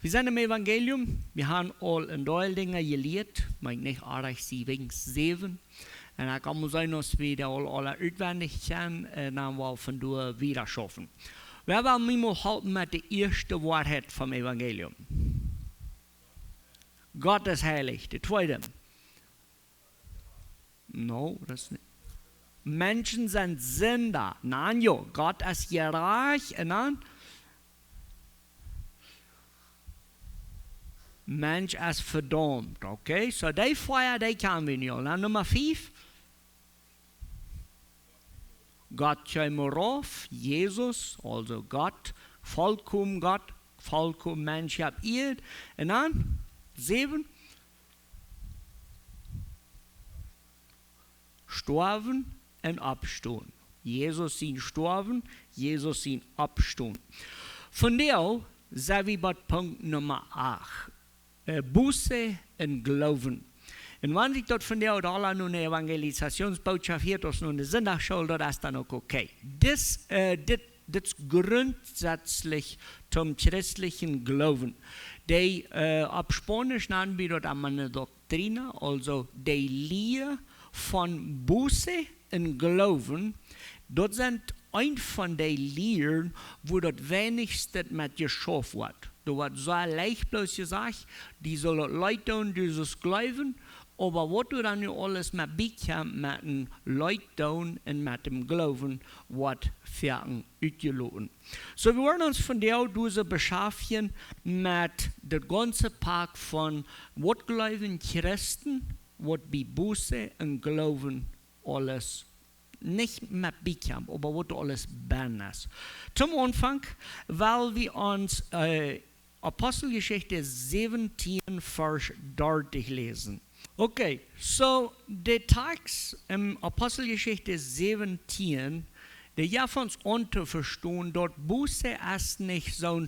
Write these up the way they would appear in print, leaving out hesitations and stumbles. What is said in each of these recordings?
Wir sind im Evangelium, wir haben all een deel dingen geleerd, maar niet aardig 7. En dan kan het zijn als we dat alle uitwendig kennen en dan wel vandoor wieder schaffen. We willen niemand halten met de eerste waarheid van het Evangelium. Gott ist heilig. De tweede. No, das ist nicht. Menschen sind Sünder. Nein, jo, Gott ist gerecht. Und dann? Mensch ist verdammt. Okay, so die Feuer, die kennen wir nicht. Und Nummer 5. Gott käme rauf, Jesus, also Gott, vollkommen Mensch, hab ihr. Und dann? 7. Sterben und abstehen. Jesus sind gestorben, Jesus sind abstehen. Von der sind wir bei Punkt Nummer 8. Buße und Glauben. Und wenn ich dort von der oder alle nun eine Evangelisationsbotschaft hier, das nun eine Sonntagsschule, das ist dann auch okay. Das ist grundsätzlich zum christlichen Glauben. Die auf Spanisch nennen wir dort eine Doktrine, also die Lehre von Buße und Glauben. Dort sind ein von den Lehren, wo das wenigste mit geschafft wird. Da wird so leicht bloß gesagt, die sollen Leute tun, die das glauben, aber was du dann alles mit bekommst, mit den Leuten tun und mit dem Glauben, wird für ausgeloten. So, wir wollen uns von der Dose beschäftigen mit dem ganzen Pack von, was glauben Christen, was bei Buße und Glauben alles nicht mehr bekommen, aber was alles ben ist. Zum Anfang, weil wir uns Apostelgeschichte 17, Vers 30 lesen. Okay, so der Text im Apostelgeschichte 17, der ja von uns unterverstehen, dort Buße ist nicht so,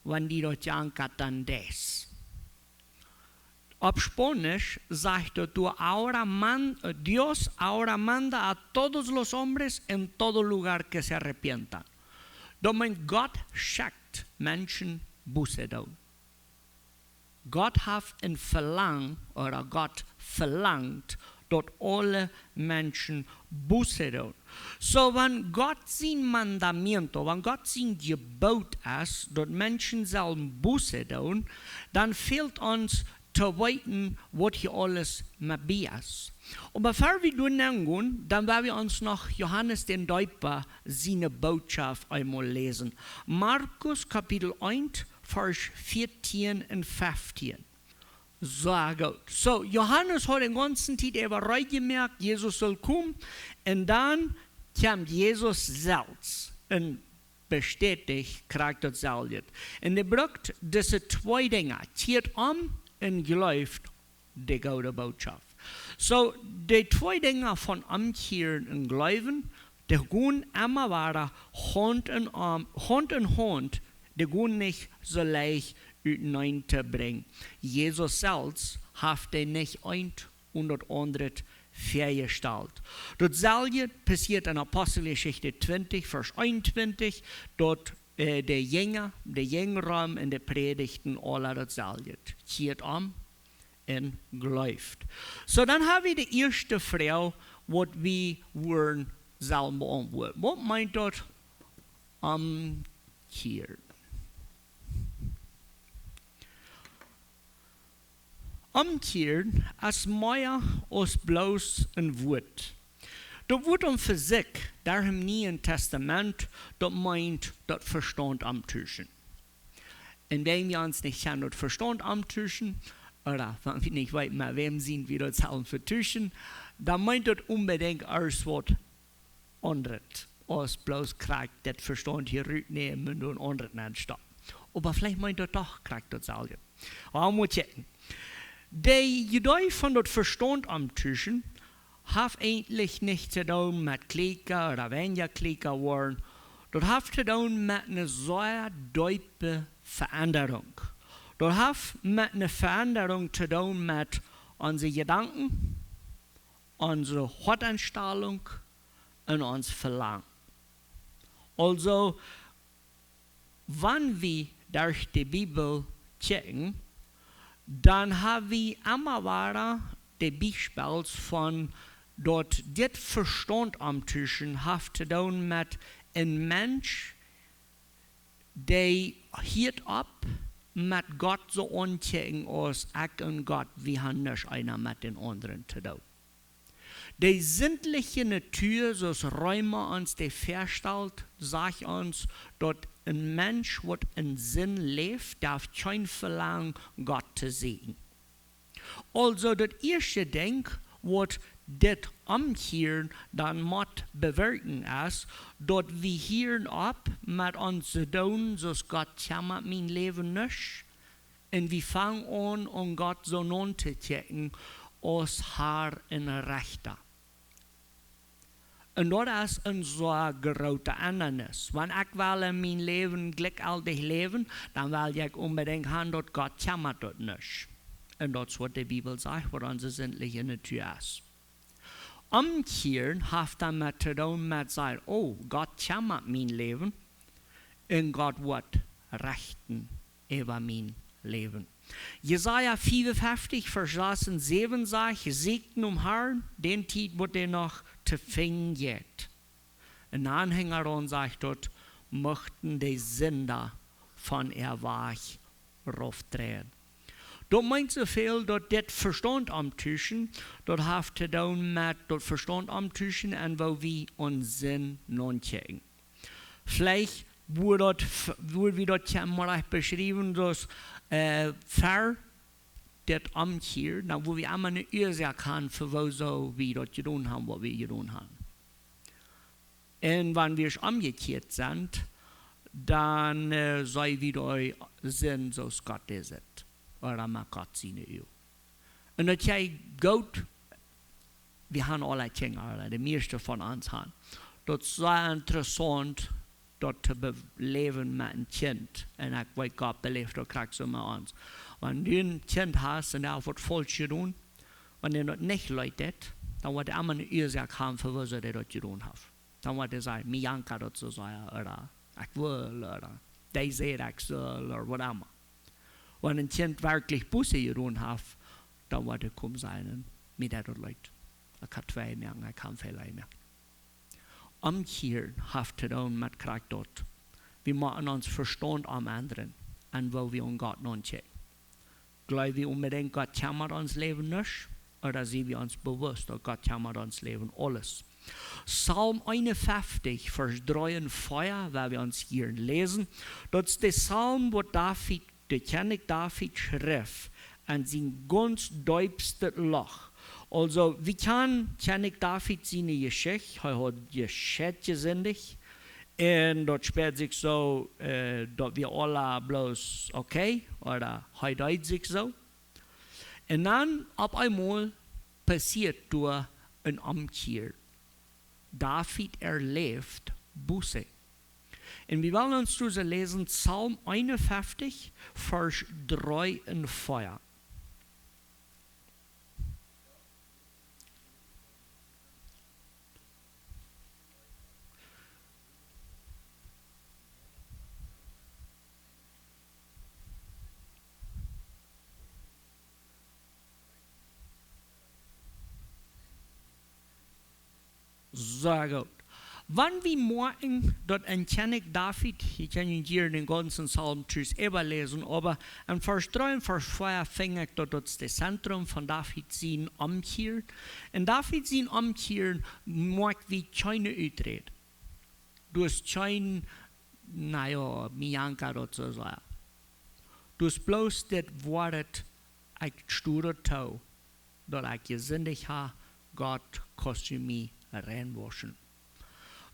wenn die dort jankert, dann das. Auf Spanisch sagt Dios ahora manda a todos los hombres en todo lugar que se arrepientan. Damit Gott schickt Menschen Buße tun. Gott hat ein Verlangen, oder Gott verlangt, dort alle Menschen Buße tun. So, wenn Gott sein Mandamento, wenn Gott sein Gebot ist, dort Menschen sollen Buße tun, dann fehlt uns zu weiten, was hier alles mit ist. Und bevor wir gehen, dann werden wir uns noch Johannes den Täufer seine Botschaft einmal lesen. Markus Kapitel 1, Vers 14 und 15. So gut. So, Johannes hat den ganzen Zeit gemerkt, Jesus soll kommen. Und dann kam Jesus selbst und bestätigt, kriegt das selbst. Und er braucht diese zwei Dinge. Kehrt und glaubt die gute Botschaft. So, die zwei Dinge von Umkehren und Glauben, die gehen immer weiter Hand in Hand, die gehen nicht so leicht auseinander bringen. Jesus selbst hat den nicht ein und das andere vorgestellt. Dasselbe passiert in Apostelgeschichte 20, Vers 21, dort der Jünger in der Predigten alle dasselbe. Kehrt und glaubt. So, dann haben wir die erste Frage, was wir wollen selber beantworten. Was meint dort umkehren? Umkehren ist mehr als bloß ein Wort. Das Wort für sich, der im Neuen Testament, das meint das Verstand umtauschen. Indem wir uns nicht kennen, das Verstand umtauschen, oder wenn wir nicht weit mehr wem sind, wir das Helm vertuschen, dann meint das unbedingt als was anderes, als bloß kriegt das Verstand hier rübernehmen und anderes anstatt. Aber vielleicht meint das doch, kriegt das selber. Aber mal checken. Die Idee von das Verstand umtauschen hat eigentlich nichts zu tun mit Klicker oder weniger Klicker waren. Das hat zu tun mit einer sehr deutlichen Veränderung. Das hat mit einer Veränderung zu tun mit unseren Gedanken, unserer Hauteinstellung und unserem Verlangen. Also, wenn wir durch die Bibel checken, dann haben wir immer weiter die Beispiele von dort dit Verstand am Tischen hat zu tun mit ein Mensch, der hielt ab mit Gott so anchecken als ich und Gott, wir haben nicht einer mit den anderen zu tun. Die sinnliche Natur, so Räume uns die verstellt, sagt uns, dass ein Mensch, der in Sinn lebt, darf kein Verlangen, Gott zu sehen. Also, das erste Ding, was das Umkehren dann muss bewirken ist, dass wir hier ab mit uns zu tun, so Gott jammert mein Leben nicht. Und wir fangen an, um Gott so nun zu checken, als Herr in Rechter. Und das ist ein so großes Ändernis. Wenn ich will in mein Leben glücklich leben, dann will ich unbedingt haben, dass Gott jammert das nicht. Und das ist, was die Bibel sagt, was unsere sinnliche Natur ist. Umkehren hat damit zu tun, mit sagen, oh, Gott jammert mein Leben und Gott wird rechten über mein Leben. Jesaja 55, Vers 6 und 7 sagt, segnen Herrn, den Tiet, wo der noch zu finden geht. Ein Anhänger und sagt dort, möchten die Sünder von Erwach raufdrehen. Dort meint so viel, dass das Verstand am Tischen, dort hat zu tun mit das Verstand am Tischen und wo wir uns Sinn non checken. Vielleicht wurde dort ja mal beschrieben, dass für das Amt hier, wo wir einmal eine Ursache haben, für was wir dort getan haben, was wir getan haben. Und wenn wir umgekehrt sind, dann sei wieder Sinn, so Gott ist. Oder man Gott seine Ehe. Und das ist gut, wir haben alle Kinder, die meisten von uns haben. Das ist sehr interessant, dort zu leben mit einem Kind. Und ich weiß, Gott belebt, das kriegst du mit uns. Wenn du ein Kind hast und er wird falsch getan, wenn er das nicht leidet, dann wird er immer eine Ursache haben, für was er das getan hat. Dann wird er sagen, mir janka das zu sagen, oder ich will, oder die sieht, ich soll, oder was immer. Wenn ein Kind wirklich Busse getan hat, dann wird er kommen sein, mit der Leute. Ich kann zwei mehr, ich kann viele mehr. Umkehren hat zu tun mit Krieg dort. Wir machen uns Verstand am anderen, und wo wir uns Gott noch checken. Glauben wir unbedingt, Gott jammert uns Leben nicht? Oder sind wir uns bewusst, dass Gott jammert uns Leben alles? Psalm 51, Vers 3 und 4, weil wir uns hier lesen, das ist der Psalm, wo David, der König David schrieb, an sein ganz deutstes Loch. Also, wie kann König David seine Geschichte, er hat Geschichte gesündigt, und dort spricht sich so, dass wir alle bloß okay, oder er deut sich so. Und dann, auf einmal, passiert durch ein Umkehr. David erlebt Buße. Und wir wollen uns diese lesen, Psalm 51, Vers 3 und 4. Sehr gut. Wenn wir morgen dort ein König David, ich kann hier den ganzen Psalm überlesen, aber in Vers 3 und Vers 4 fängt ich dort das Zentrum von David sein Umkehren. Und David sein Umkehren mag wie keine Utrecht. Du hast kein, naja, Mianka dort so sagen. Du hast bloß das Wort, ich studiere tau, dass ich gesündigt habe, Gott kostet mich reinwaschen.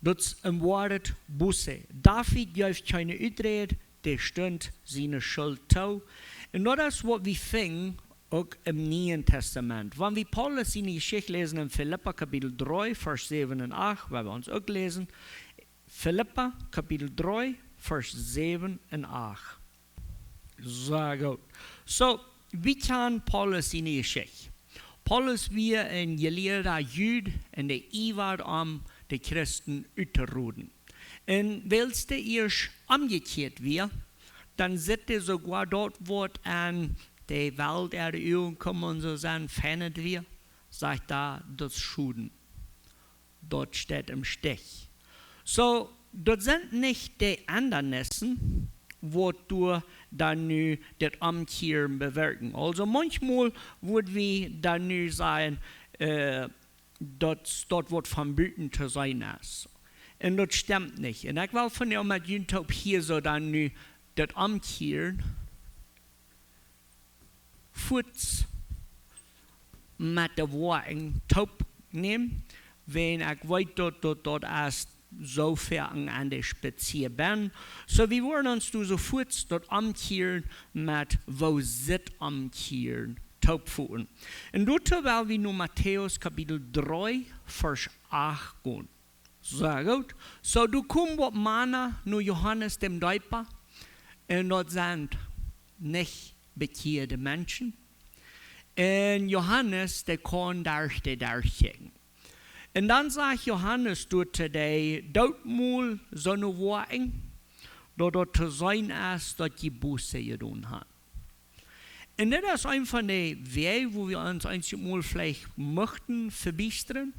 Das ist im Wort Busse. David gibt keine Utrecht, der stund seine Schuld tau. Und das ist, was wir finden, auch im Neuen Testament. Wenn wir Paulus seine Geschichte lesen in Philippa Kapitel 3, Vers 7 und 8, weil wir uns auch lesen, Philippa Kapitel 3, Vers 7 und 8. Sehr gut. So, wie kann Paulus seine Geschichte? Paulus war ein gelehrter Jude und der war die Christen auszurotten. Und weil es erst umgekehrt wird, dann sieht ihr sogar dort, wo an die Welt Erde kommen und so sagen, fändet wir, sagt da das Schuden. Dort steht im Stich. So, dort sind nicht die Andernessen, wo du dann nu das Amtieren bewirken. Also manchmal würde wir dann nu sagen, dort wird verboten zu sein ist. Und das stimmt nicht. Und ich will von dir mit YouTube hier so dann nu das Amtieren Fuß mit der Worten taub nehmen, wenn ich weiß, dort erst so fern an der Spitze bin. So wir wollen uns sofort dort amtieren mit wo sit amtieren taubfuhren. Und dort wollen wir nur Matthäus Kapitel 3, Vers 8 gehen. Sehr gut. So du kommst mit Mana, nur Johannes dem Täufer, und dort sind nicht bekehrte Menschen. Und Johannes, der kann durchschicken. Und dann sagt Johannes dort die Dortmul so eine Worte, dort zu sein ist, dass die Buße getan hat. Und das ist einfach eine Weg, wo wir uns einmal vielleicht möchten verbessern.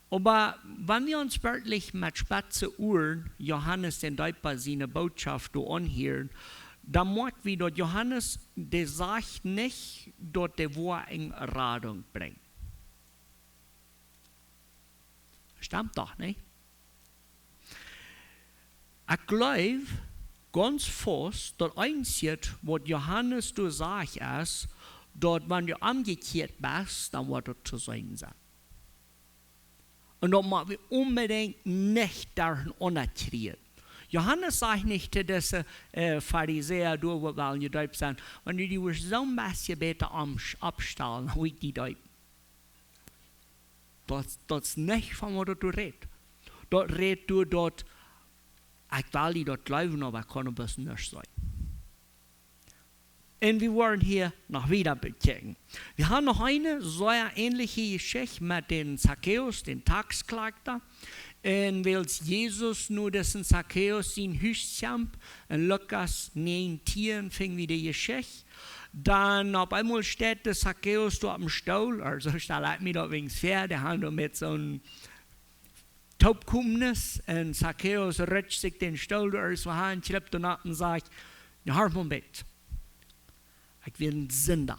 Aber wenn wir uns wirklich mit spitzen Ohren Johannes den Täufer seine Botschaft anhören, dann merken wir, dass Johannes, der sagt nicht, dass der Worte in Radung bringt. Stimmt doch, nicht? Ich glaube ganz fest, dass einzig, was Johannes du sagt, ist, dass wenn du umgekehrt bist, dann wird das zu sein sein. Und das machen wir unbedingt nicht darin unertriert. Johannes sagt nicht zu diesen Pharisäer, du wollen die Deutsch sein, wenn du die so ein bisschen besser abstellen, wie die Deutsch. Das ist nicht von was du redest. Dort redest du dort, ich will die dort glauben, aber ich kann ein bisschen nicht sein. Und wir wollen hier noch wieder bekennen. Wir haben noch eine sehr ähnliche Geschichte mit dem Zacchaeus, dem Taxklagter. Und weil Jesus nur dessen Zacchaeus sein Haus in Lukas 19 fing wie die Geschichte. Dann auf einmal steht der Zacchaeus dort am Stuhl, also stelle ich mir da wegen Pferd, der hat mit so einem Taubkumnis und Zacchaeus rutscht sich den Stuhl aus der Hand, schleppt und ab und sagt, ja, hör mal mit, ich bin ein Sünder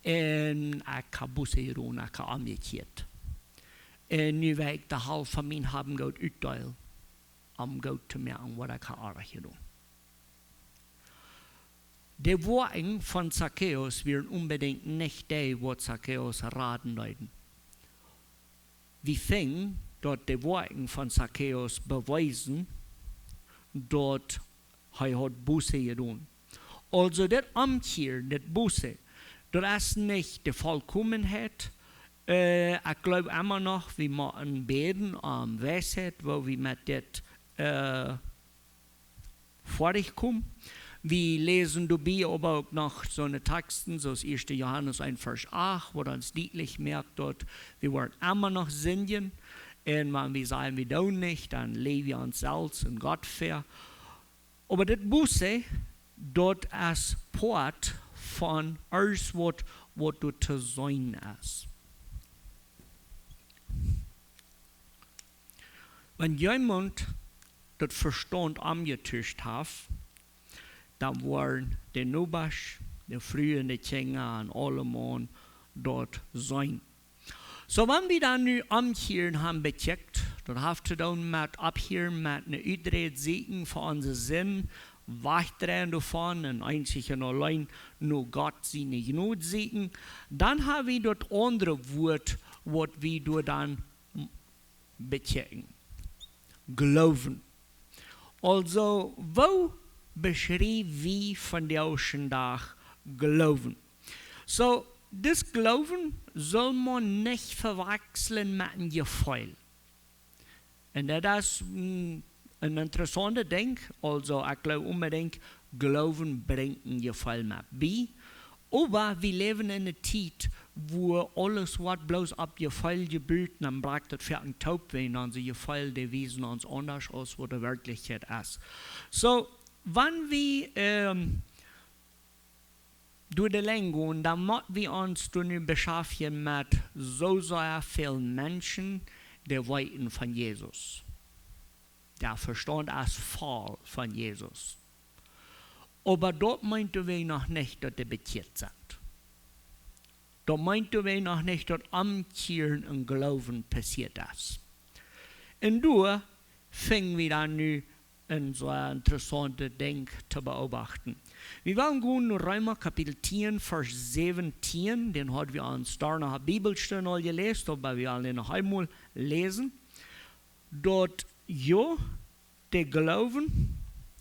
und ich habe Buße getan, ich habe umgekehrt. Und nu will ich den Halb von mir haben Gott uitdelen, Gott zu merken, was ich habe getan. Die Worte von Zacchaeus werden unbedingt nicht die, was Zacchaeus raten leiden. Wir finden, dort die Worte von Zacchaeus beweisen, dort er hat Buße getan. Also das Amtier, das Buße, das ist nicht die Vollkommenheit. Ich glaube immer noch, wir machen beten am Weisheit, wo wir mit das fertig kommen. Wir lesen dabei aber auch noch so eine Texten, so das 1. Johannes 1, Vers 8, wo uns deutlich merkt, dort, wir wollen immer noch sündigen. Und wenn wir sagen, wir tun nicht, dann leben wir uns selbst und Gott fair. Aber das Buße, dort ist Port von alles, was du zu sein ist. Wenn jemand das Verstand angetischt hat, dann waren die Nubasch, die frühen Kinder und alle Mann dort sein. So, wenn wir dann nu Amtieren haben becheckt, dann haben wir dann mit Abhören, mit einer Udrede Segen von unserem Sinn, wegdrehen davon und einzig und allein nur Gott seine Gnade segen. Dann haben wir dort andere Wort, was wir dort dann bechecken. Glauben. Also, wo beschrieb wie von der Tag Glauben? So, das Glauben soll man nicht verwechseln mit einem Gefühl. Und das ist ein interessanter Ding. Also, ich glaube unbedingt, Glauben bringt ein Gefühl mit bei. Aber wir leben in einer Zeit, wo alles, was bloß ab Gefühl gebildet, dann bleibt das für ein Taub, wenn unsere Gefühle, die wiesen uns anders aus, was die Wirklichkeit ist. So, wenn wir durch die Länge gehen, dann müssen wir uns nun beschäftigen mit so sehr vielen Menschen, die weiten von Jesus. Der Verstand ist voll von Jesus. Aber dort meinten wir noch nicht, dass die bekehrt sind. Dort meinten wir noch nicht, dass Umkehren und Glauben passiert ist. Und da fingen wir dann nu ein so interessantes Ding zu beobachten. Wir wollen gehen in Römer Kapitel 10, Vers 17, den haben wir uns da nach der Bibelstelle all gelesen, aber wir wollen ihn noch einmal lesen. Dort, ja, der Glauben,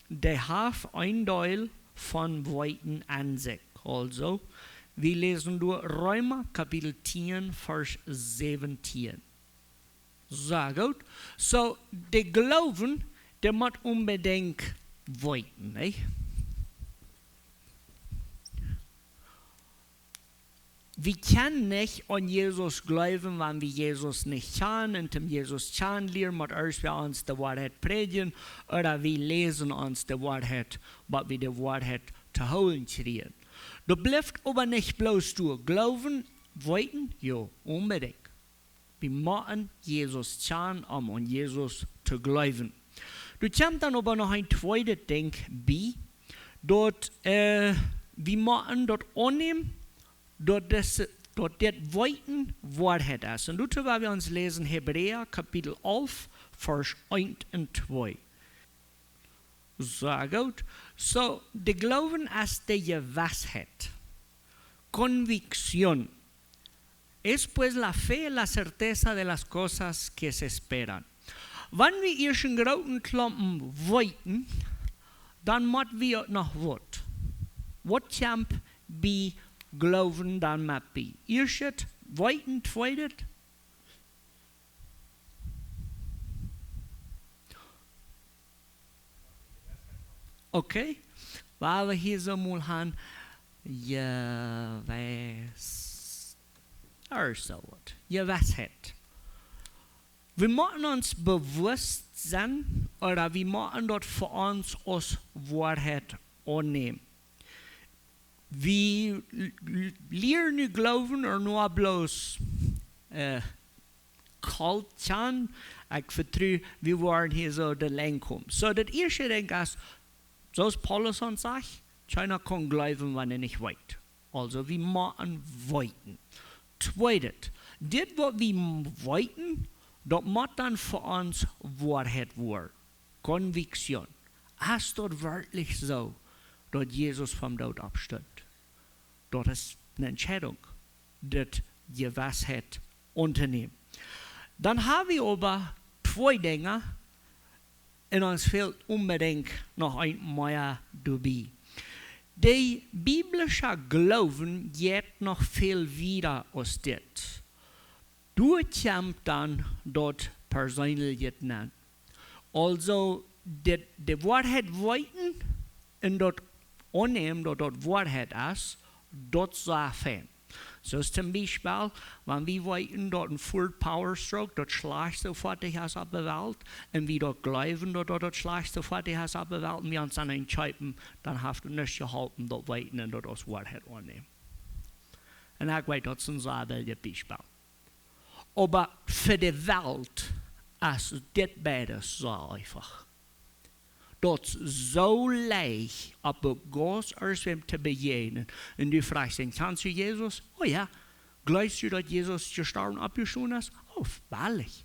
der hat ein Teil von Weiten an sich. Also, wir lesen durch Römer Kapitel 10, Vers 17. Sehr gut. So, der Glauben, der muss unbedingt weiten, nicht? Wir können nicht an Jesus glauben, wenn wir Jesus nicht kennen. Und um Jesus kennenlernen, muss erst wir uns die Wahrheit predigen oder wir lesen uns die Wahrheit, was wir die Wahrheit zu holen kriegen. Du bleibst aber nicht bloß durch Glauben, weiten, ja, unbedingt. Wir müssen Jesus kennen, um an Jesus zu glauben. Du kommst dann aber noch ein zweites Ding bei, dort wir müssen dort annehmen, dort das Weiten Wahrheit ist. Und dazu werden wir uns lesen Hebräer Kapitel 11, Vers 1 und 2. Sehr gut. So, der Glauben ist die Gewissheit, convicción. Es pues la fe, la certeza de las cosas que se esperan. Wenn wir ihren großen Klumpen weiten, dann müssen wir noch was. Was kommt bei Glauben dann mit bei? Erstes, weiten, zweites. Okay, weil wir hier so mal haben, ja, weiß, so was, ja, was hat. Wir müssen uns bewusst sein, oder wir müssen dort für uns als Wahrheit annehmen. Wir lernen glauben, oder nur bloß kalt sein. Ich vertraue, wir wollen hier so der Länge kommen. So, das erste Ding ist, so ist Paulus uns sagt, keiner kann glauben, wenn er nicht weit. Also, wir müssen weiten. Zweites, das, was wir weiten, das muss dann für uns Wahrheit werden. Konviktion. Ist das wirklich so, dass Jesus vom Tod absteht? Das ist eine Entscheidung, das die Wahrheit unternehmen. Dann haben wir aber zwei Dinge, und uns fehlt unbedingt noch ein mehr dabei. Der biblische Glauben geht noch viel wieder aus das. Du kommst dann dort persönlich nennen. Also, die Wahrheit weiten und dort annehmen, dass dort Wahrheit ist, dort sei Fan. So ist zum Beispiel, wenn wir weiten, dort ein Full Power Stroke, dort schlägt sofort die Hass ab der Welt, und wir dort glauben, dort schlägt sofort die Hass ab der Welt, und wir uns dann entscheiden, dann hast du nicht gehalten, dort weiten und dort als Wahrheit annehmen. Und ich weiß, das ist ein sehr welches Beispiel. Aber für die Welt ist das beides so einfach. Das ist so leicht, aber Gott erst zu begegnen. Und du fragst ihn, kannst du Jesus? Oh ja. Glaubst du, dass Jesus gestorben und abgestorben ist? Oh, wahrlich.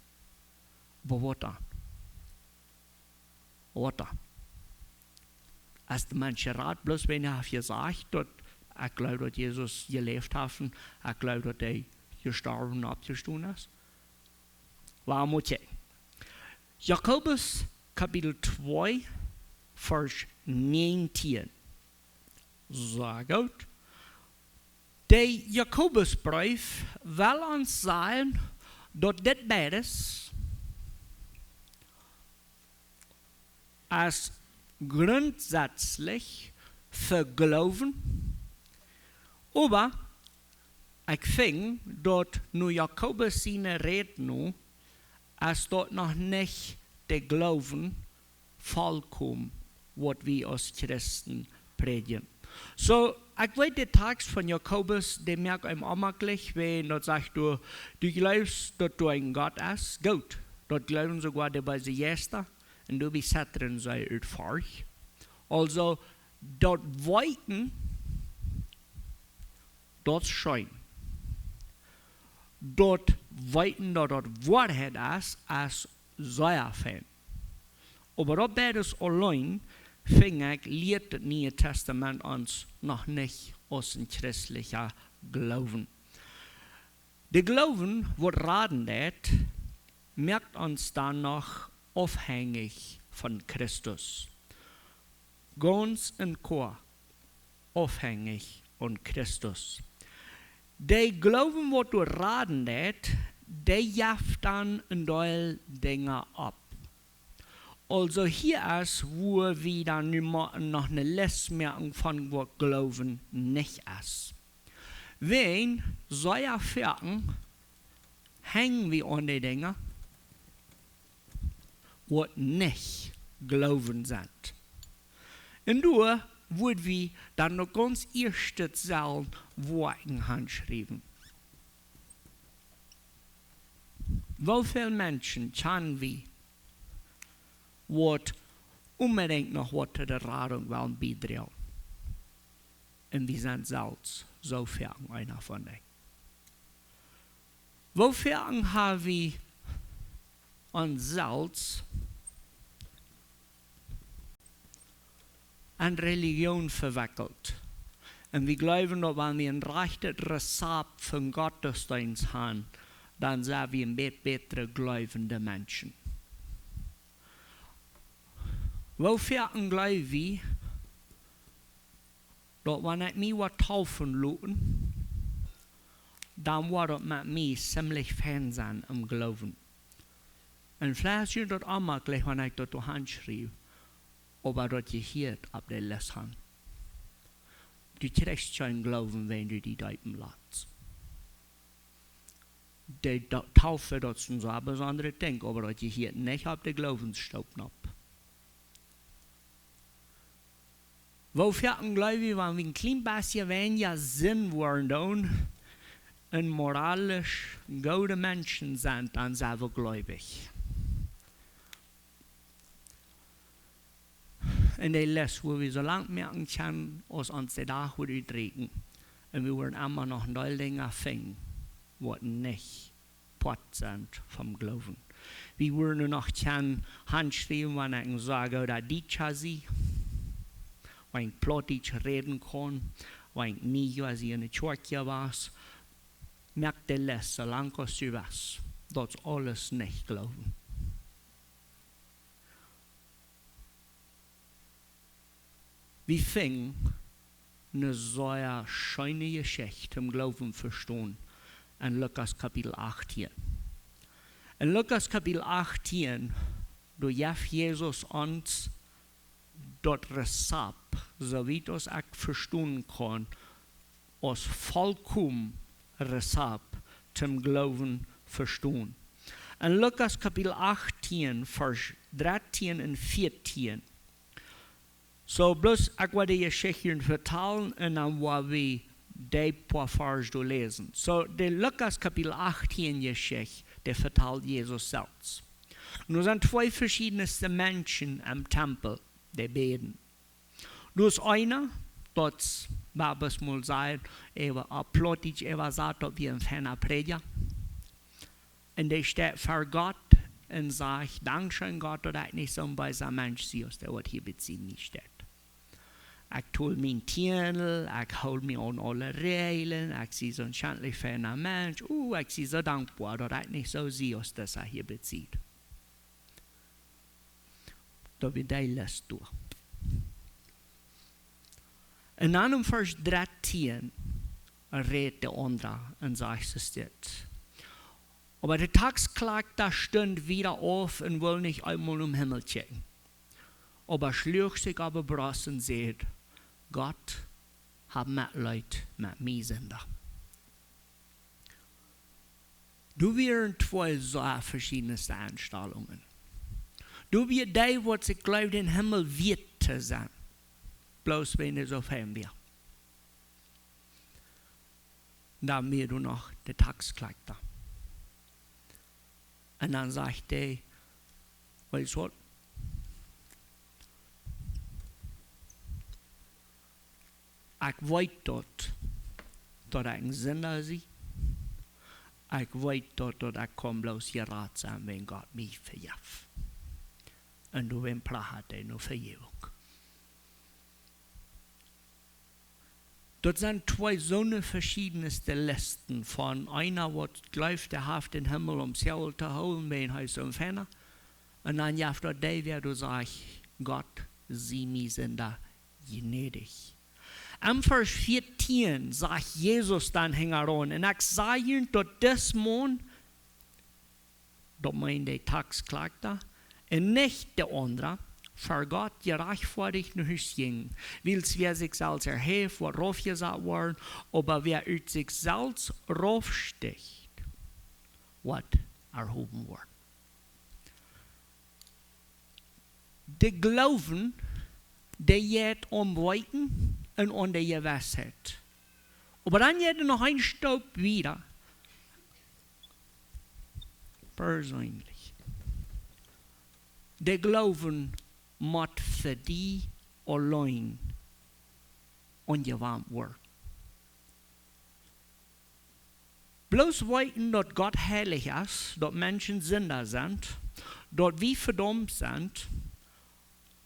Aber was dann? Was dann? Als der Mensch rat, bloß wenn er gesagt hat, ich glaube, dass Jesus gelebt hat, ich glaube, dass er gestorben und abgestorben ist. Warum okay? Jakobus Kapitel 2, Vers 19. Sehr gut. Der Jakobusbrief will uns sagen, dass das beides als grundsätzlich für Glauben, aber ich finde, dass nur Jakobus seine Rede als dort noch nicht der Glauben vollkommen wat vi als Christen predigen. So, ik weet de tekst van Jakobus, die merkt hem aanmakkelijk, wenn dat sagt du glaubst, dat du ein Gott is, goed, dat glauben sogar die bij de eerste, en du besetteren zij uitvaardig. Also, dat weten, dat schijn. Dat weten dat dat waarheid is zeer fijn. Aber op dat is alleen, vind ik, leert het Nieuwe Testament ons nog niet als een christelijke Glauben. De Glauben, wat raden dat, merkt ons dan nog afhängig von Christus. Ganz en Chor, afhängig von Christus. De Glauben, wat du raden dat, de jaft dan een deel dingen ab. Also hier ist, wo wir dann noch eine Les merken von was Glauben nicht ist. Wenn solche Ferken hängen wir an die Dinge, was nicht Glauben sind. Und du würden wir dann noch ganz erstes selben Worten handschreiben. Wie viele Menschen kennen wir, wat unbedingt nog wat te de radung willen bijdragen. En we zijn zelfs zo ver einer van die. Hoe ver hebben we ons zelfs aan religion verwikkeld. En we geloven dat wenn wir ein rechtes Rezept von Gottesdienst haben, dann sind wir ein bessere glaubende Menschen. Wofür glauben wir, dass wenn ich mich taufen lasse, dann wird es mit mir ziemlich fern sein im Glauben. Und vielleicht ist das auch möglich, wenn ich das handschreibe, aber das gehört ab der Lesson. Du kriegst keinen Glauben, wenn du die Deuten lässt. Die Taufe, das ist so ein besonderes Ding, aber das gehört nicht ab der Glaubensstaub ab. Wofür glaube ich, wenn wir ein klein bisschen weniger Sinn wollen und moralisch gute Menschen sind, dann sind wir gläubig. In der Les, wo wir so lang merken können, als uns der Tag wird regen, und wir werden immer noch neue Dinge finden, die nicht Port sind vom Glauben. Wir werden noch handschreiben, wenn ich sage, dass die sie, wenn ich plötzlich reden kann, wenn ich nie, als ich in der Kirche war, merkt der Les, solange du was, das alles nicht glauben. Wir fingen eine sehr schöne Geschichte im Glauben verstehen in Lukas Kapitel 18. In Lukas Kapitel 18, da gibt Jesus uns das Rezept, so wie das ich verstehen kann, als vollkommen Rezept zum Glauben verstehen. In Lukas Kapitel 18, Vers 13 und 14. So, bloß ich werde die Geschichte vertellen und dann werden wir die paar Verse lesen. So, der Lukas Kapitel 18 Geschichte, der vertelt Jesus selbst. Nun sind zwei verschiedene Menschen im Tempel, die beten. Du ist einer, das Babes mal sagt, plötzlich sagt, dass wir ein ferner Prediger. Und der steht vor Gott und sagt, Dankeschön Gott, dass ich nicht so ein weiser Mensch siehst, der was hier beziehen nicht steht. Ich tue mein Tienl, ich hole mich an alle Regeln, ich sehe so ein schändlich ferner Mensch, ich sehe so dankbar, dass ich nicht so sehe, dass er hier bezieht. Da wird er lässt durch. In einem Vers 13 redet der andere und sagt es jetzt. Aber der Taxklagter stund wieder auf und will nicht einmal im Himmel checken. Aber schlug sich aber brass und sagt, Gott hat Mitleid mit mir Sünder. Du wirst zwei so verschiedene Einstellungen. Du wirst die, was ich glaube, den Himmel wird zu sein. Bloß wenn es auf ihm wäre. Da mir du noch den Taxkleid da. Und dann sagt er, weißt du was? Ich weiß dort, dass ich ein Sünder bin. Ich weiß dort, dass ich komme bloß gerat sein, wenn Gott mich vergibt. Und du wirst placht nur Vergebung. Dort sind zwei so eine verschiedenste Listen von einer, der glaubt, der hat den Himmel um Seul zu holen, wenn er so empfangen. Und dann jaft dort der, wer du sagst, Gott, sieh mir sind da gnädig. Am Vers 14 sagt Jesus dann heran, und ich sage, dass das Mann, dort meint der Taxklagter, und nicht der andere, für Gott gerechtfertigt nicht ging, weil wer sich selbst erhebt, wird raufgesagt worden, aber wer ut sich selbst raufsticht, wird erhoben worden. Der Glauben, der geht Weiten und an der Gewissheit. Aber dann geht noch ein Stück wieder. Persönlich. Der Glauben muss für die allein angewandt werden. Bloß weiten, dass Gott heilig ist, dass Menschen Sünder sind, dass wir verdammt sind,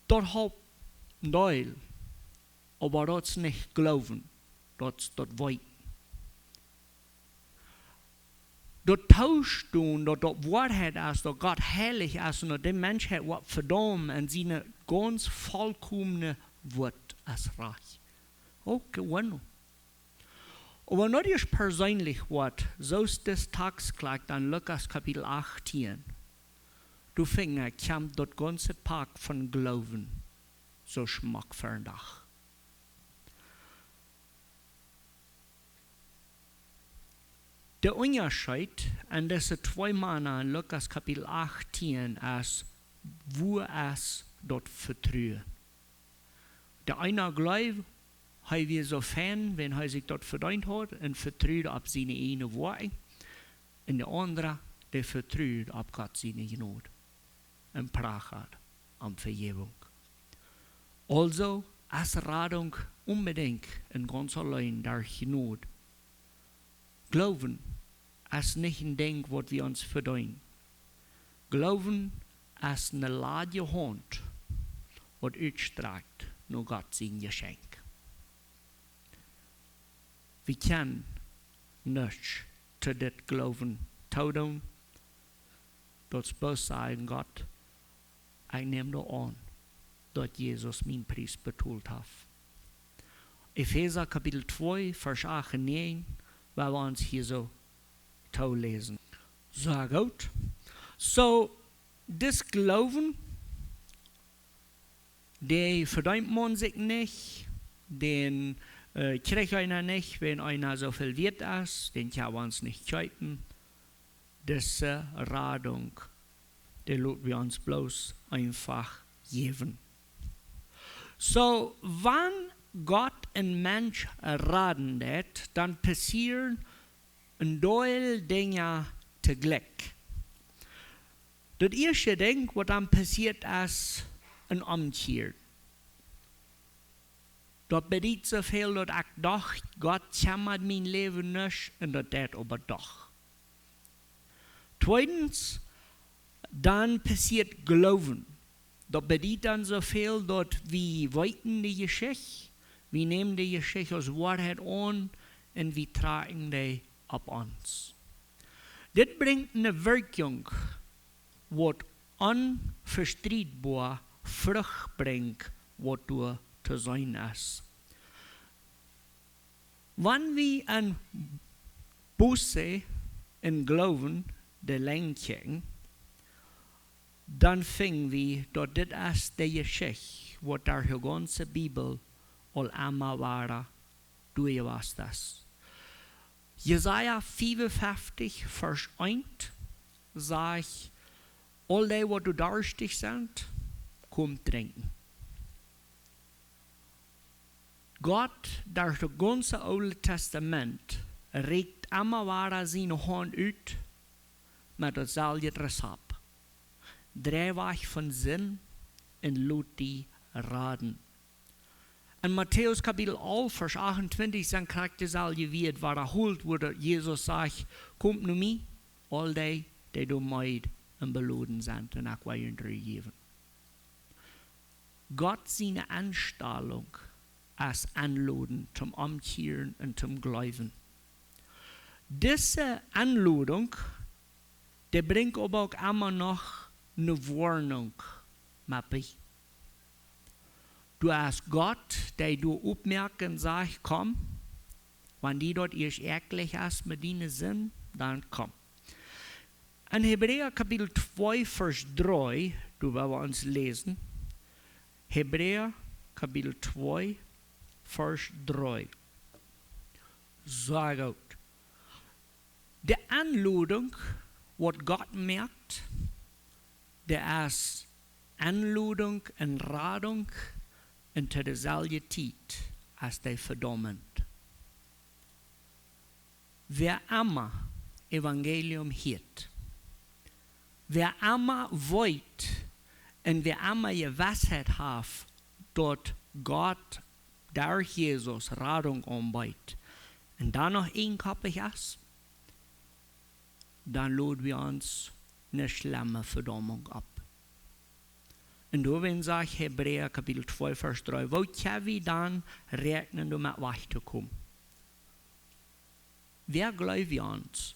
das hat ein Teil. Aber das nicht glauben, das weiten. Das tauscht und das Wahrheit ist, dass Gott heilig ist und dass der Mensch hat was verdammt und seine ganz vollkommene Wort ist reich. Okay, bueno. Aber nicht erst persönlich was, so ist das Tagsklagt an Lukas Kapitel 18. Du fängst, kommt das ganze Pack von Glauben so Schmack für ein Dach. Der Unterschied an diese zwei Männer in Lukas Kapitel 18 ist, wo es dort vertrauen. Der eine glaubt, er wird so fern, wenn er sich dort verdient hat und vertraut auf seine eigenen Worte. Und der andere, der vertraut auf Gott seine Gnade und prachtet um Vergebung. Also, als Radung unbedingt und ganz allein der Gnade. Glauben ist nicht ein Ding, was wir uns verdienen. Glauben ist eine ladje Hand, was ausstreckt, nur Gott sein Geschenk. Wir können nicht zu dem Glauben tun, das bloß sagen, Gott, ich nehme nur an, dass Jesus meinen Preis betont hat. Epheser Kapitel 2, Vers 8 und 9, weil wir uns hier so lesen. So gut. So, das Glauben, der verdient man sich nicht, den kriegt einer nicht, wenn einer so viel wert ist, den kann man uns nicht kaufen. Diese Radung, der lässt wir uns bloß einfach geben. So, wenn Gott ein Mensch raten lässt, dann passieren ein Teil Dinge zugleich. Das erste Ding, was dann passiert, ist ein Umkehr. Das bedeutet so viel, dass ich dachte, Gott kümmert mein Leben nicht, und das tut aber doch. Zweitens, dann passiert Glauben. Das bedeutet dann so viel, dass wir weiten die Geschichte, wir nehmen die Geschichte als Wahrheit an und wir tragen die auf uns. Das bringt eine Wirkung, was unverstreitbar Frucht bringt, was du zu sein ist. Wenn wir an Buße und Glauben der lenken, dann finden wir, dass das ist die Geschichte, was der ganze Bibel all einmal war, durchgewasst ist. Jesaja 55, Vers 1 sagt, all die, was du durstig sind, komm trinken. Gott, durch das ganze Alte Testament, regt immer wieder seine Hand ut met hetzelfde Rezept. Drijfweg van zin en laat die raden. In Matthäus Kapitel 11, Vers 28, dann kriegt es all gewiet, wiederholt, wo Jesus sagt, kommt nu mij, all die door mij en beladen zijn, en ik wil jullie geven. Gott seine Anstellung als Anladung zum Umkehren und zum Glauben. Diese Anladung, die bringt aber auch immer noch eine Warnung mit bei. Du hast Gott, der du aufmerken sagt, komm, wenn die dort erst ehrlich ist mit deinen Sinn, dann komm. In Hebräer Kapitel 2, Vers 3, du werden wir uns lesen. Hebräer Kapitel 2, Vers 3. Sehr gut. Die Anladung, was Gott merkt, der ist Anladung und Radung unter derselben Zeit als der Verdammung. Wer immer Evangelium hört, wer immer wollt und wer immer die Weisheit hat, dort Gott durch Jesus Radung anbietet und dann noch einkoppig ist, dann laden wir uns eine schlimme Verdammung ab. Und da wenn sagt Hebräer Kapitel 2, Vers 3, wo können wir dann rechnen, um mit weiterzukommen? Wer glaubt wir uns,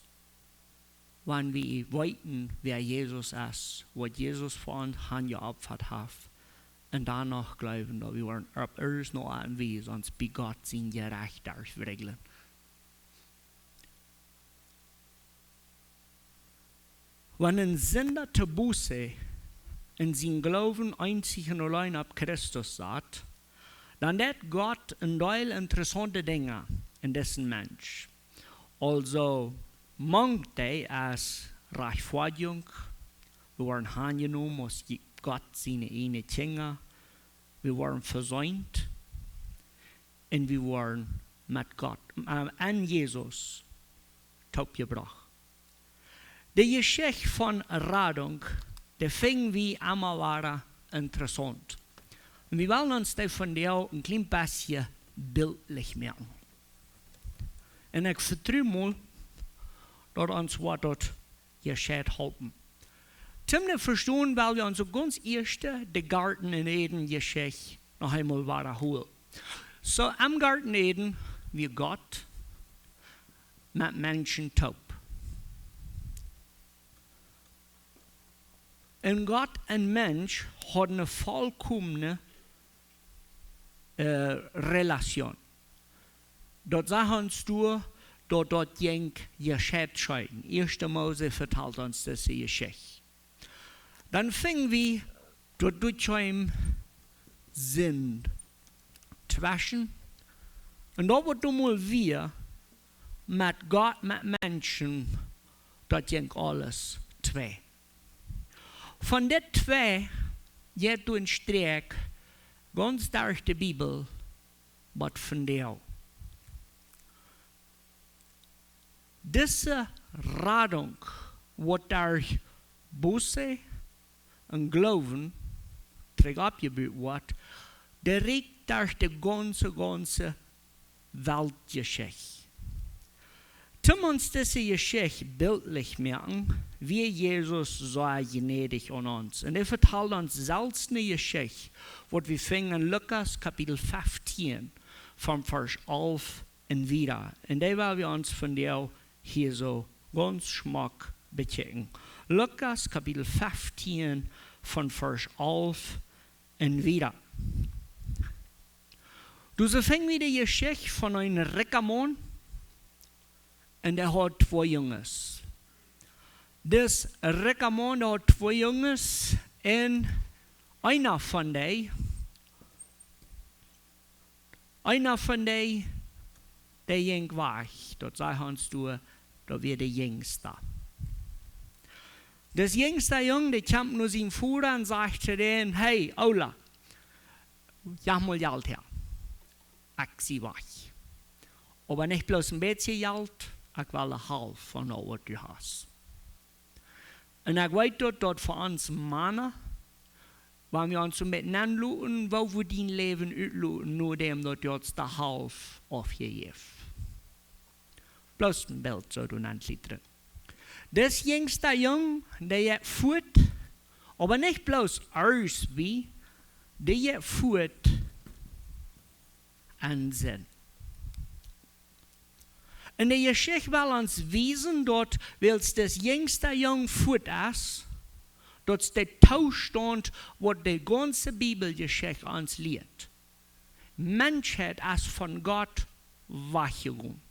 wenn wir wissen, wer Jesus ist, was Jesus für uns geopfert hat, und danach glauben, dass wir waren ab erst noch an wie, sonst bei Gott sind gerecht durch Regeln. Wenn ein Sünder zu Buße in sein Glauben einzig und allein auf Christus sagt, dann hat Gott ein Teil interessante Dinge in dessen Mensch. Also, manche als Rechtfertigung, wir waren angenommen aus Gott seine eine Kinder, wir waren versäumt und wir waren mit Gott, an Jesus, taubgebracht. Die Geschichte von Radung, die fing wie immer war interessant. Und wir wollen uns davon ein klein bisschen bildlich merken. Und ich vertraue mal, dass uns was dort geschieht halten. Zum verstehen, weil wir uns ganz erste den Garten in Eden Geschichte noch einmal wiederholen. So am Garten Eden, wie Gott mit Menschen taub. Und Gott und Mensch haben eine vollkommene Relation. Dort sagen du, dort ging Geschichte scheiden. 1. Mose verteilt uns das Geschichte. Dann fingen wir dort durch einen Sinn zwischen. Und da wird mal wir mit Gott, mit Menschen, dort ging alles zwei. Von den zwei geht du ein Streck ganz durch die Bibel, was von dir. Diese Radung, was durch Buße und Glauben abgebaut wird, der regt durch die ganze Weltgeschichte. Zum uns diese Geschichte bildlich merken, wie Jesus so gnädig an uns. Und er verteilt uns selbst eine Geschichte, wo wir finden in Lukas Kapitel 15, vom Vers 11 und wieder. Und da wollen wir uns von der hier so ganz schmack bechecken. Lukas Kapitel 15, von Vers 11 und wieder. Du so fängt wieder die Geschichte von einem reichen Mann, und er hat 2 Jungs. Das reiche Mann hat 2 Jungs und einer von denen, der ging weg. Dort sagen du, da wird der Jüngste. Das jüngste Junge, der kommt nur seinen Vater und sagt zu denen, hey, Ola, ja mal Geld her. actie was. Aber nicht bloß ein bisschen Geld, ich will een half van al wat du hast. En ik weet dat voor ons mannen, wanneer we ons miteinander loten, wo we die leven uitloten, nur dem dat ons de half afgeeft. Bloß een beeld zou doen aan het liederen. Dus jongste jong, die je voert, aber nicht bloß aus wie, die je voert en zin. En de Geschichte wil ons wijzen dat wils des jongste jong voet is, dat is de toestand wat de ganze Bibelgeschichte ons leert. Mensheid is van God weggegaan.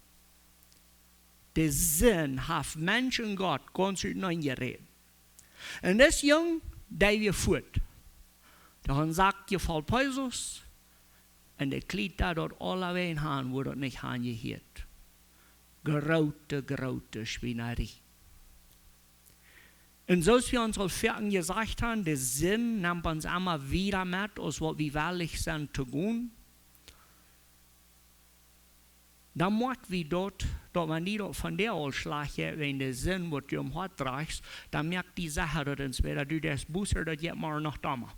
De zin heeft mens en God ganz uiteengereden. En des jong, die weer voet. Dan sagt je valt Paulus, en de kliet dat alle ween gaan, wordt het niet aangeheerd. Grote Schweinerei. Und so wie wir uns al vorhin gesagt haben, der Sinn nimmt uns immer wieder mit, als was wir willig sind zu tun. Dann merkt wir dort, dass man nicht von der ausschlagen, wenn der Sinn, was du im Hart trägst, dann merkt die Sache, dass entweder du das Busser, das jetzt mal noch da machst.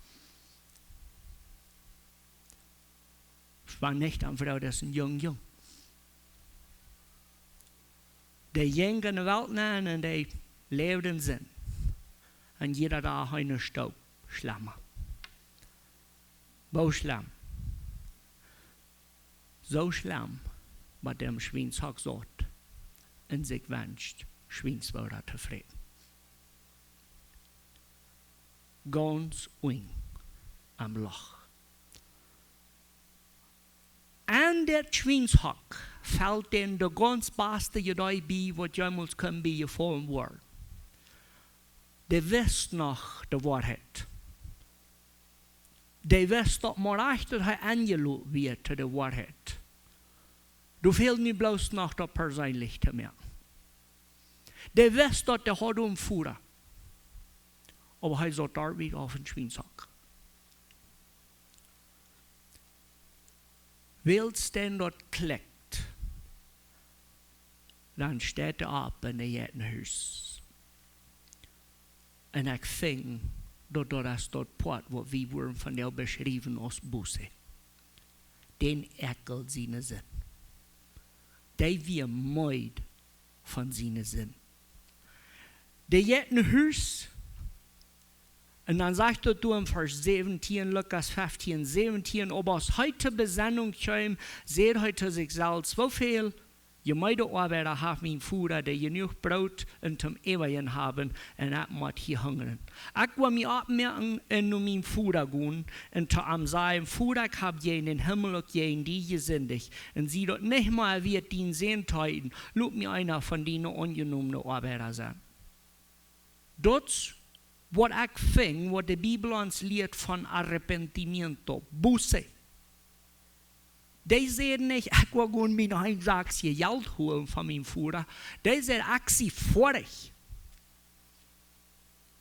Es war nicht einfach, das ist ein Jung. Die jingen in de Welt nemen en die leefden zin. En jeder daar een stoop slammen. Wo slam? Zo slam, wat dem Schweinshak sagt en zich wünscht, Schweinswörter tevreden. Ganz eng am Loch. En der Schweinshak fällt in de ganz beste jedei bij wat jemals kan bij je volgen worden. De wist nog de waarheid. De wist dat maar echt dat hij aangelopen werd te de waarheid. Du fehlt niet bloos nog dat persoonlijke meer. De wist dat de had omvoeren. Maar hij zat daar weer af een schweinshak. Wilst denn dort klickt, dann steht er op in het huis. En ik vind dat is dat pad wat we worden van jou beschreven als boze. Den ekkel zijn zin. Die weer mooi van zijn zin. De het huis. Und dann sagt er in Vers 17, Lukas 15, 17, ob aus heute Besendung kommt, seht heute sich selbst, wofür je meide Arbeiter haben mein Fuhrer, der genug Brot und zum Ewigen haben, und er muss hier hungern. Ich will mich abmerken und nur mein Fuhrer gehen, und zu ihm sagen, Fuhrer, ich habe je in den Himmel und je in die gesendet, und sie dort nicht mal wird den sehen teuten, lob mir einer von denen ungenommenen Arbeiter sein. Dort wat ik vind, wat de Bibel ons leert van arrepentimiento, buße. Die zeggen niet, ik wil gewoon mijn eigen geld holen van mijn voeder. Die zeggen, ik zie vorig.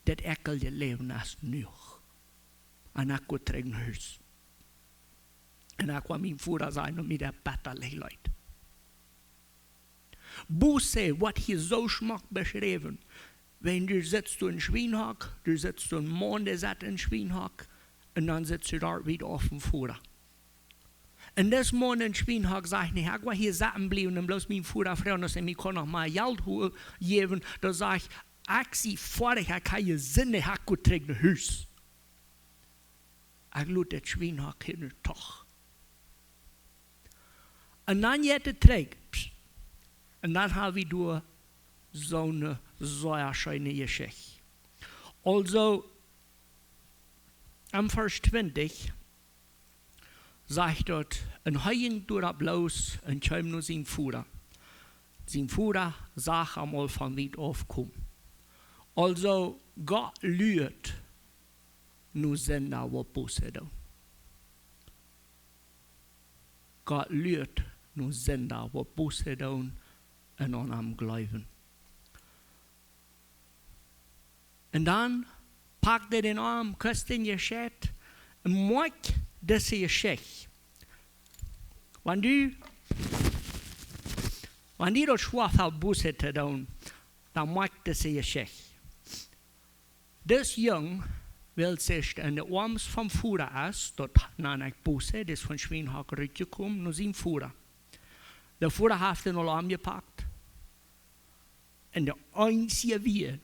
Dat ekkelje leven is nu. En ik wil terug naar huis. En ik wil mijn voeder zijn om met de beter leid. Buße, wat hier zo schmack beschreven. Wenn du sitzt in Schweinhak, du sitzt in Mann, der sitzt in Schweinhak, und dann sitzt du dort wieder auf dem Fuhrer. Und das Mann in Schweinhak sagt nicht, ich will hier sitzen bleiben und bloß mein Fuhrer fragen, dass er mir noch mal Geld geben. Da sage ich sehe vor, ich habe keine Sinne, ich habe trägt ein Haus. Ich lade das Schweinhak hin und doch. Und dann geht er trägt. Und dann habe ich durch so eine schöne Geschichte. Also, am Vers 20 sagt dort, ein Heien durch bloß und kam nur sein Fuhrer. Sein Fuhrer sagt einmal von weit aufkommen. Also, Gott lügt nur Sender, was Buße da. Gott lügt nur Sender, was Buße da und an am Glauben. Und dann pakt er den Arm, küsst den Geschäft und macht diese Geschichte. Wenn die dat schwach hat Buße te doen, dann maakt het ze je schech. Dus jong wil zich in de arms van voeren als, dat na een Buße, dus van Schweinhak uitgekomen, naar zijn voeren. De voeren heeft hem al aangepakt. En de einzige weer,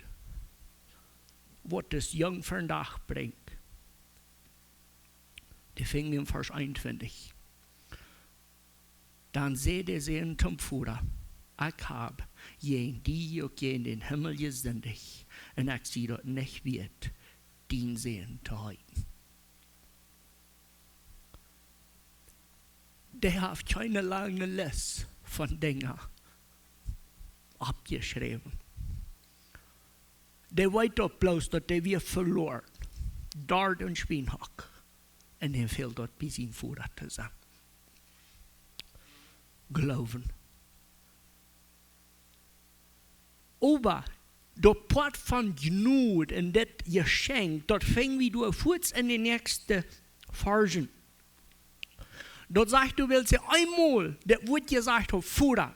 wat dus jong vandaag brengt, die ving in vers 21. Dan zeide ze zum voeren, ik heb jen die ook in den Himmel gezendig, en ik zie dat niet weet, dien zijn te houden. Die heeft geen lange les van dingen opgeschreven. Die weet ook bloos dat die weer verloren, door een Schweinhak, en die veel dat bij zijn voeren te zijn. Geloven. Aber dat pad van genoeg en dat geschenk, dat ving we door voets in de nächste versen. Dat zegt du willst einmal, dat wordt gezegd op voeren.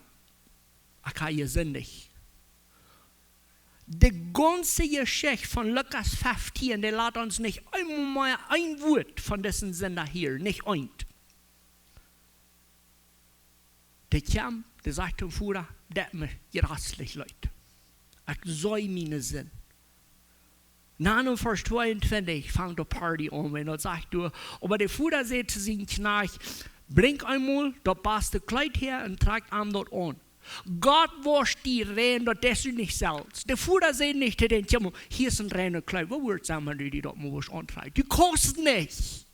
Ik ga je zinnig. De ganze Geschichte von Lukas 15, die laat ons nicht einmal ein Wort von dessen Sender hier, nicht ein. Der kam, der sagt zum Führer, der mir gerasslich leid. Ich soll meine Sinn. Dann in Vers 22 fängt die Party an, wenn er sagt, aber der Führer sagt zu seinem Knecht, bring einmal das beste Kleid her und trag ihm dort an. Gott wascht die rein, das ist nicht selbst. Der Führer sagt nicht zu den Kindern, hier ist ein reiner Kleid, wo wird es einmal, die dort muss antragen? Die kostet nicht.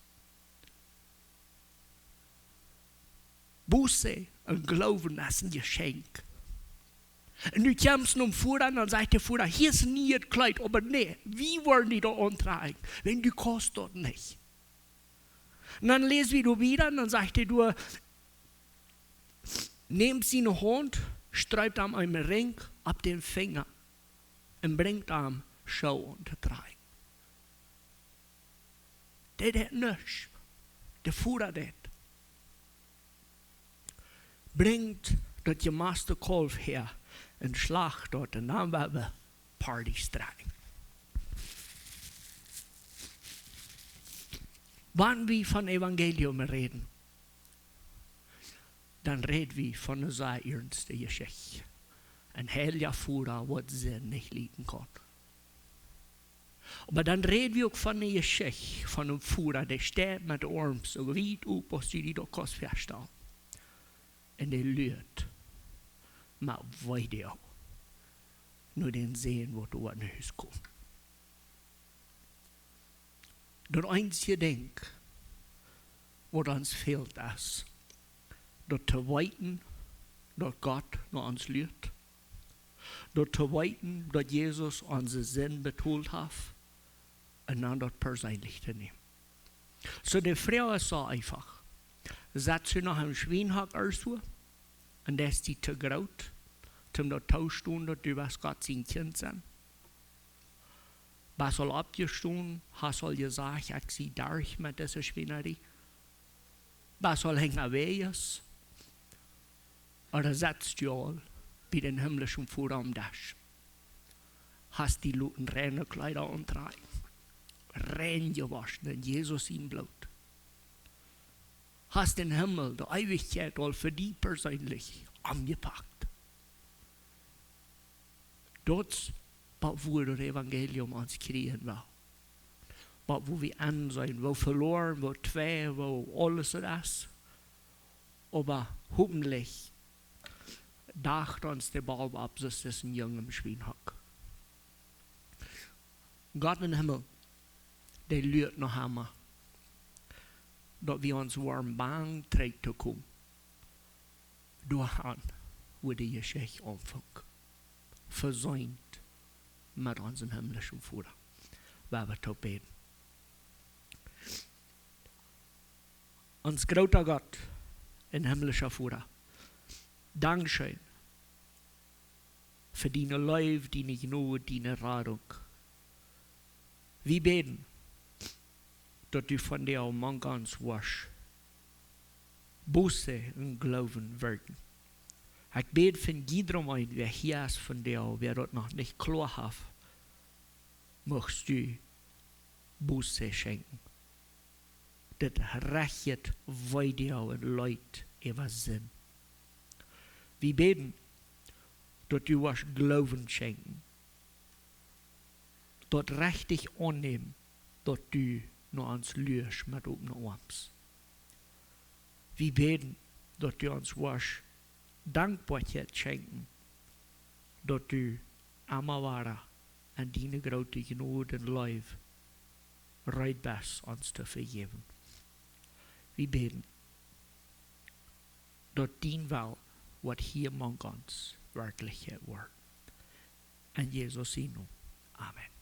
Buße und Glauben, das ist ein Geschenk. Und du kommst zum Führer und dann sagt der Führer, hier ist nie ein Kleid, aber nee, wie wollen die da antragen, wenn die kostet dort nicht? Und dann lesen wir wieder und dann sagt er, nehmt seine Hand, streibt ihm einen Ring ab den Finger und bringt ihm Schau unter tragen. Der hat nichts. Der Führer das. Bringt das gemachte Kalb her und schlacht dort und dann werden wir Partys tragen. Wenn wir von Evangelium reden, dann reden wir von einer sehr ernsten Geschichte. Ein heiliger Führer, was Sinn nicht liegen kann. Aber dann reden wir auch von einer Geschichte, von einem Führer, der steht mit den Armen so weit auf, was die da kannst feststellen. Und der lügt mit Video. Nur den sehen, wo du an Haus kommst. Das einzige Ding, was uns fehlt, ist, dat te weten dat Gott naar ons leert. Dat te weten dat Jesus onze zin bedoeld heeft. En dan dat persoonlijk te nemen. So de vrouw is zo einfach. Zet ze nog een Schweinhak erzo. En dat is die te groot. Om dat thuis te doen dat du was Gott zijn kind zijn. Was al opgestoen, has al gezegd, ik zie daar met deze Schweinerie. Was al hängen wees. Oder setzt du all bei den himmlischen Führer am Dasch. Hast die Luten reine Kleider antragen. Rein gewaschen in Jesus im Blut. Hast den Himmel, der Ewigkeit all für die persönlich angepackt. Das, wo das Evangelium uns kriegen will. Wo wir an sein, wo verloren, wo zwei, wo alles das. Aber hoffentlich dacht uns der Ball ab, dass das ein junger Schweinhak. Gott im Himmel, der lügt noch einmal, dass wir uns warm bang trägt zu kommen. Durch an, wo die Geschichte anfängt. Versäumt mit unserem himmlischen Vater. Weil wir zu beten. Uns großer Gott, ein himmlischer Vater, Dankeschön für deine Liebe, deine Gnade, deine Radung. Wir beten, dass du von dir am Mann ganz wasch Buße und Glauben wirken. Ich bete für jedem ein, wer hier ist von dir, wer dort noch nicht klar hat, möchtest du Buße schenken. Das rechnet weiter und Leute über Sinn. Wir beten, dass du was Glauben schenken. Dort richtig annehmen, dass du noch uns löst mit offenen Arms. Wir beten, dass du uns was Dankbarkeit schenken, dass du immer wahrer an deine große Gnade und Liebe bereit bist, uns zu vergeben. Wir beten, dass dein Will, was hier among uns Wirklichkeit wird. In Jesus' Namen. Amen.